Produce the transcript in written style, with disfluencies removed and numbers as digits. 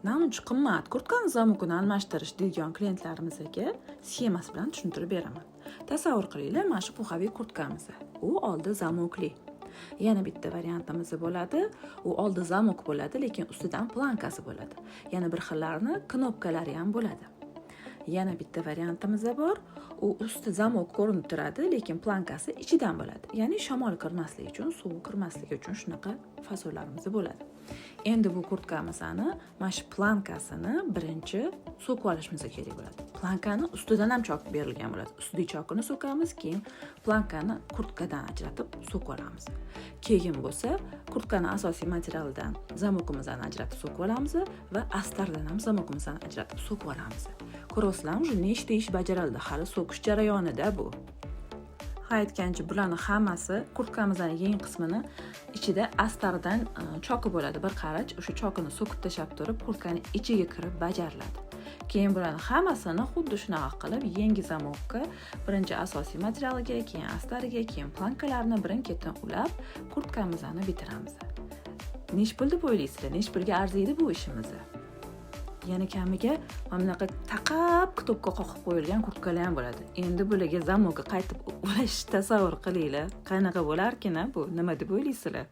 Namuncha qimmat kurtkani zamokini almashtirish deydigan klientlarimizga sxemasi bilan tushuntirib beraman. Tasavvur qilinglar, mana shu puxaviy kurtkamiz. U oldi zamokli. Yana bitta variantimiz bo'ladi. U oldi zamok bo'ladi, lekin ustidan plankasi bo'ladi. Yana bir xillarini knopkalari ham bo'ladi. Yana bitta variantimiz bor. U usti zamok ko'rinib turadi, lekin plankasi ichidan bo'ladi. Ya'ni shamol kirmasligi uchun, suv kirmasligi uchun shunaqa fasollarimiz bo'ladi. Endi bu kurtkamizni mana shu plankasini birinchi so'kib olishimiz kerak bo'ladi. Plankani ustidan ham chokib berilgan bo'ladi. Ustiga chokini so'kamiz, keyin plankani kurtkadan ajratib so'kib olamiz. Keyin bo'lsa, kurtkani asosiy materialidan zamokimizni ajratib so'kib olamiz va astardan ham zamokimizni ajratib so'kib olamiz. Ko'rasizlarmi, уже nechta ish bajarildi, hali so'kish jarayonida bu. Aytgancha bularning hammasi kurtkamizning yeng qismini ichida astardan choki bo'ladi, bir qarach. O'sha chokini so'kib tashlab turib, kurtkaning ichiga kirib bajariladi. Keyin bularning hammasini xuddi shunaqa qilib yangi zamokka birinchi asosiy materialiga, keyin astariga, keyin plankalarni birin-ketin ulab, kurtkamizni bitiramiz. Nech pul deb o'ylaysizlar? Nech pulga arziydi bu ishimiz? Yana kamiga mana bunaqa taqab kitobga qoqib qo'yilgan kurtkalar ham bo'ladi. Endi bularga zamokka qaytib ulash tasavvur qilinglar. Qanaqa bo'larkin bu? Nima deb o'ylaysizlar?